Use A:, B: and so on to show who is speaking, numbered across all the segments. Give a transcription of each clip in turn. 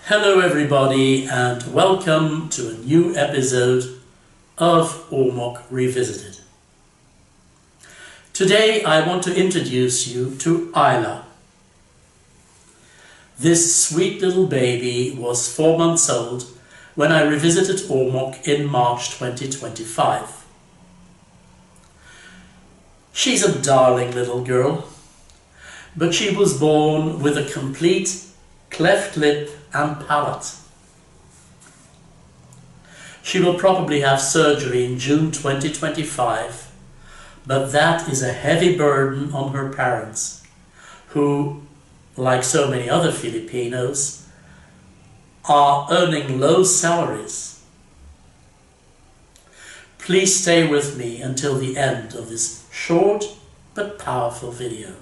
A: Hello everybody and welcome to a new episode of OR04 Revisited. Today I want to introduce you to Eila. This sweet little baby was 4 months old when I revisited OR04 in March 2025. She's a darling little girl, but she was born with a complete cleft lip and palate. She will probably have surgery in June 2025, but that is a heavy burden on her parents, who, like so many other Filipinos, are earning low salaries. Please stay with me until the end of this short but powerful video.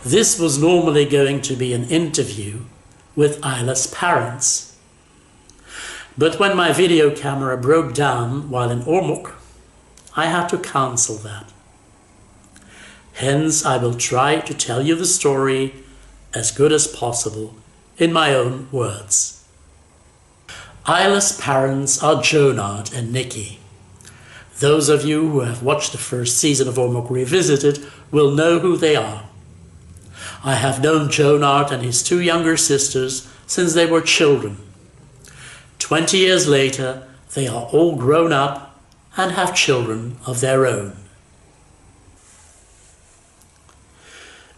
A: This was normally going to be an interview with Eila's parents. But when my video camera broke down while in OR04, I had to cancel that. Hence, I will try to tell you the story as good as possible in my own words. Eila's parents are Jonard and Nikki. Those of you who have watched the first season of OR04 Revisited will know who they are. I have known Jonard and his 2 younger sisters since they were children. 20 years later, they are all grown up and have children of their own.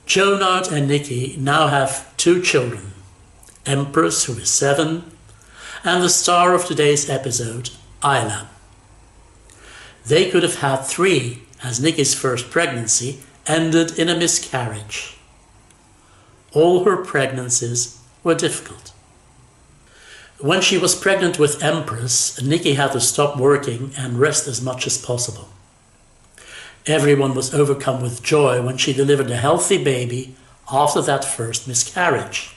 A: Jonard and Nikki now have 2 children, Empress, who is 7, and the star of today's episode, Eila. They could have had 3, as Nikki's first pregnancy ended in a miscarriage. All her pregnancies were difficult. When she was pregnant with Empress, Nikki had to stop working and rest as much as possible. Everyone was overcome with joy when she delivered a healthy baby after that first miscarriage.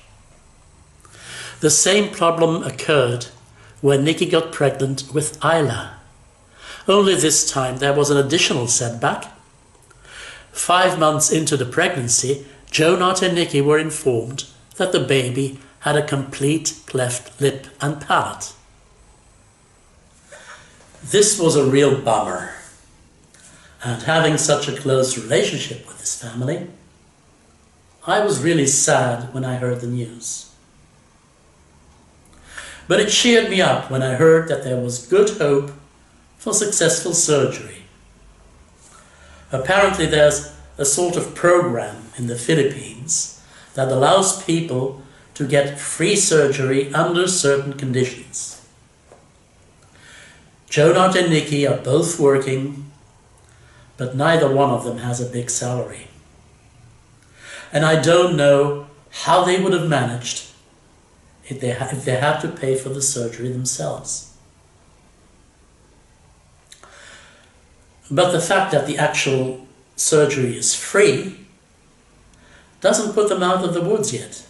A: The same problem occurred when Nikki got pregnant with Eila. Only this time there was an additional setback. 5 months into the pregnancy, Jonard and Nikki were informed that the baby had a complete cleft lip and palate. This was a real bummer, and having such a close relationship with this family, I was really sad when I heard the news. But it cheered me up when I heard that there was good hope for successful surgery. Apparently there's a sort of program in the Philippines that allows people to get free surgery under certain conditions. Jonard and Nikki are both working, but neither one of them has a big salary. And I don't know how they would have managed if they had to pay for the surgery themselves. But the fact that the actual surgery is free doesn't put them out of the woods yet.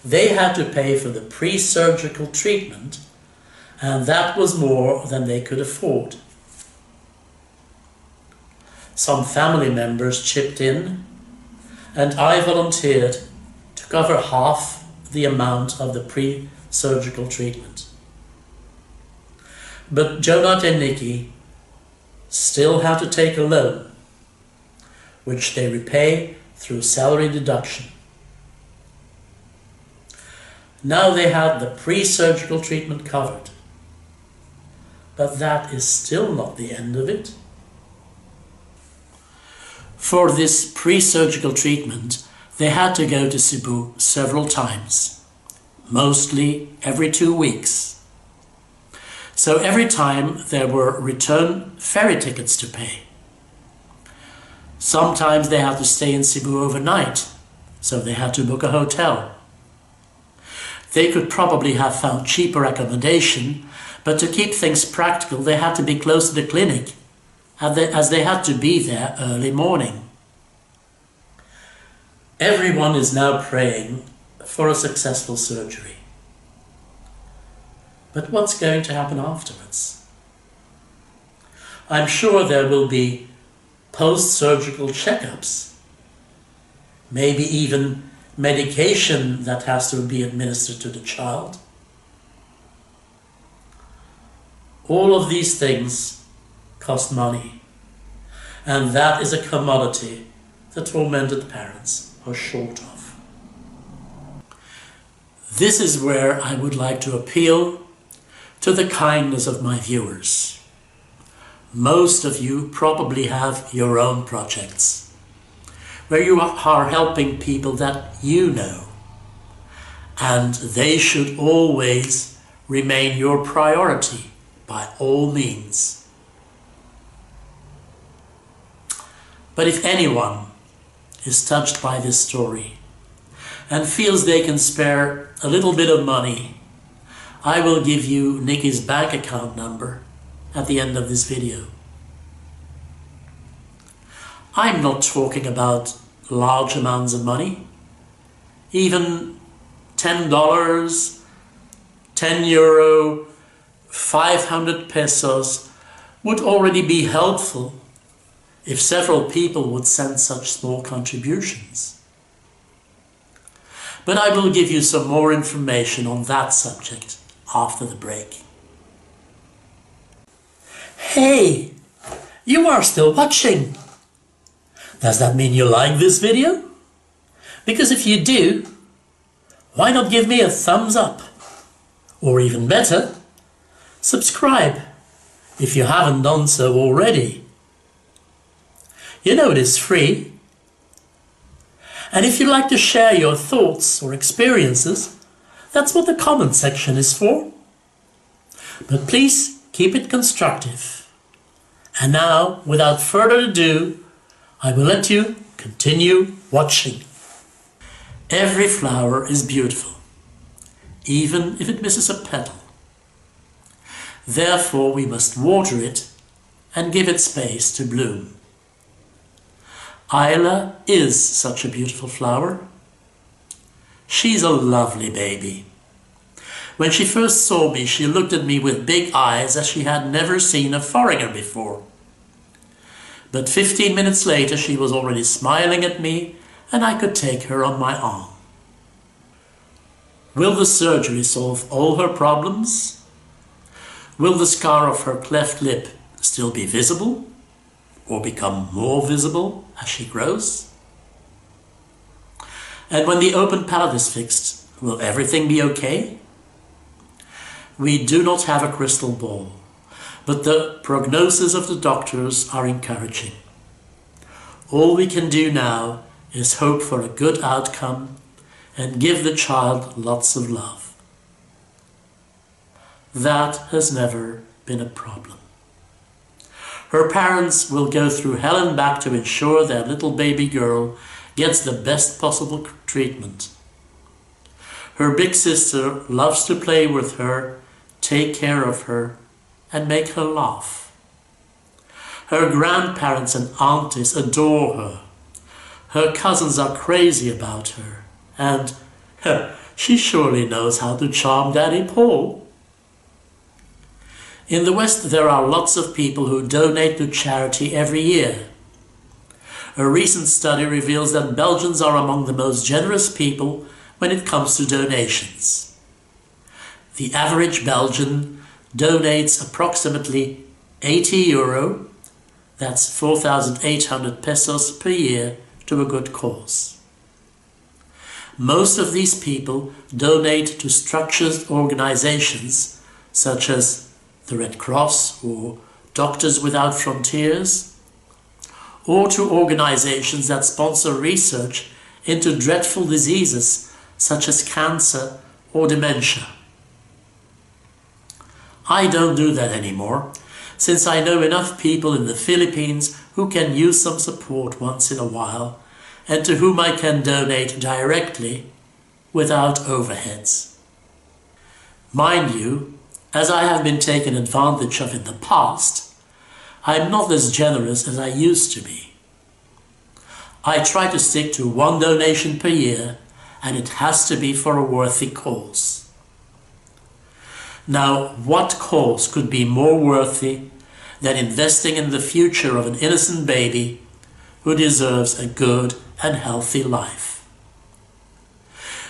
A: They had to pay for the pre-surgical treatment, and that was more than they could afford. Some family members chipped in, and I volunteered to cover half the amount of the pre-surgical treatment. But Jonard and Nikki still have to take a loan, which they repay through salary deduction. Now they have the pre-surgical treatment covered, but that is still not the end of it. For this pre-surgical treatment, they had to go to Cebu several times, mostly every 2 weeks. So every time there were return ferry tickets to pay. Sometimes they had to stay in Cebu overnight, so they had to book a hotel. They could probably have found cheaper accommodation, But to keep things practical, they had to be close to the clinic, as they had to be there early morning. Everyone is now praying for a successful surgery. But what's going to happen afterwards? I'm sure there will be post-surgical checkups, maybe even medication that has to be administered to the child. All of these things cost money, and that is a commodity the tormented parents are short of. This is where I would like to appeal to the kindness of my viewers. Most of you probably have your own projects, where you are helping people that you know, and they should always remain your priority by all means. But if anyone is touched by this story and feels they can spare a little bit of money, I will give you Nikki's bank account number at the end of this video. I'm not talking about large amounts of money. Even $10, €10, 500 pesos would already be helpful if several people would send such small contributions. But I will give you some more information on that subject after the break. Hey, you are still watching. Does that mean you like this video? Because if you do, why not give me a thumbs up? Or even better, subscribe if you haven't done so already. You know it is free. And if you'd like to share your thoughts or experiences, that's what the comment section is for. But please keep it constructive. And now, without further ado, I will let you continue watching. Every flower is beautiful, even if it misses a petal. Therefore, we must water it and give it space to bloom. Eila is such a beautiful flower. She's a lovely baby. When she first saw me, she looked at me with big eyes as she had never seen a foreigner before. But 15 minutes later, she was already smiling at me, and I could take her on my arm. Will the surgery solve all her problems? Will the scar of her cleft lip still be visible, or become more visible as she grows? And when the open palate is fixed, will everything be okay? We do not have a crystal ball, but the prognosis of the doctors are encouraging. All we can do now is hope for a good outcome and give the child lots of love. That has never been a problem. Her parents will go through hell and back to ensure their little baby girl gets the best possible treatment. Her big sister loves to play with her, take care of her, and make her laugh. Her grandparents and aunties adore her. Her cousins are crazy about her, and she surely knows how to charm Daddy Paul. In the West, there are lots of people who donate to charity every year. A recent study reveals that Belgians are among the most generous people when it comes to donations. The average Belgian donates approximately €80, that's 4,800 pesos per year, to a good cause. Most of these people donate to structured organizations such as the Red Cross or Doctors Without Frontiers, or to organizations that sponsor research into dreadful diseases such as cancer or dementia. I don't do that anymore, since I know enough people in the Philippines who can use some support once in a while, and to whom I can donate directly without overheads. Mind you, As I have been taken advantage of in the past, I am not as generous as I used to be. I try to stick to one donation per year, and it has to be for a worthy cause. Now, what cause could be more worthy than investing in the future of an innocent baby who deserves a good and healthy life?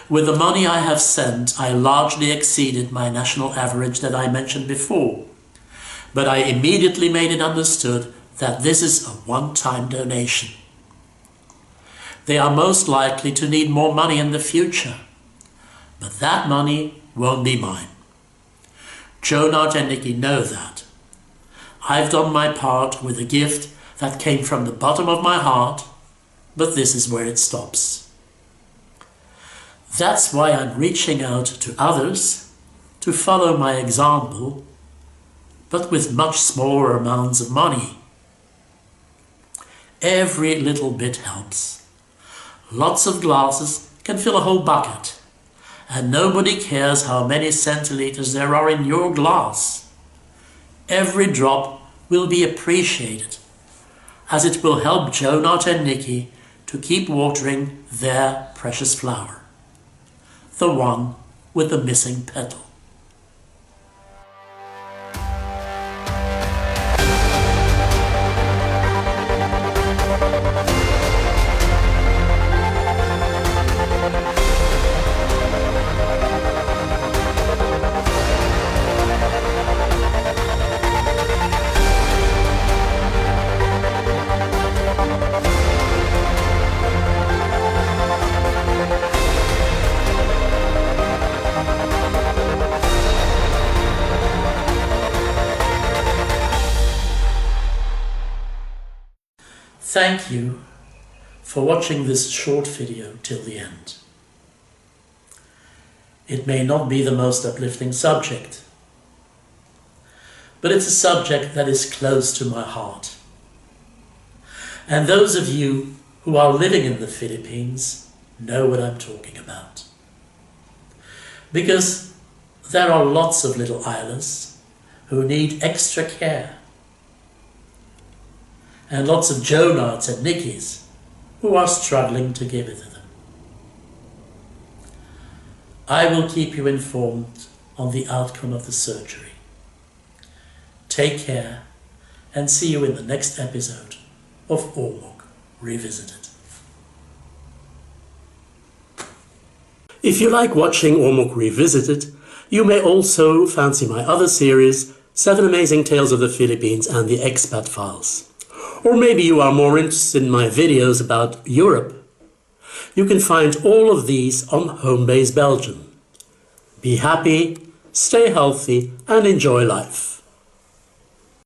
A: With the money I have sent, I largely exceeded my national average that I mentioned before, but I immediately made it understood that this is a one-time donation. They are most likely to need more money in the future, but that money won't be mine. Jonard and Nikki know that. I've done my part with a gift that came from the bottom of my heart, but this is where it stops. That's why I'm reaching out to others to follow my example, but with much smaller amounts of money. Every little bit helps. Lots of glasses can fill a whole bucket, and nobody cares how many centiliters there are in your glass. Every drop will be appreciated, as it will help Jonard and Nikki to keep watering their precious flower, the one with the missing petal. Thank you for watching this short video till the end. It may not be the most uplifting subject, but it's a subject that is close to my heart. And those of you who are living in the Philippines know what I'm talking about. Because there are lots of little Eilas who need extra care, and lots of Jonards and Nickis who are struggling to give it to them. I will keep you informed on the outcome of the surgery. Take care, and see you in the next episode of OR04 Revisited. If you like watching OR04 Revisited, you may also fancy my other series, 7 Amazing Tales of the Philippines and the Expat Files. Or maybe you are more interested in my videos about Europe. You can find all of these on Homebase Belgium. Be happy, stay healthy, and enjoy life.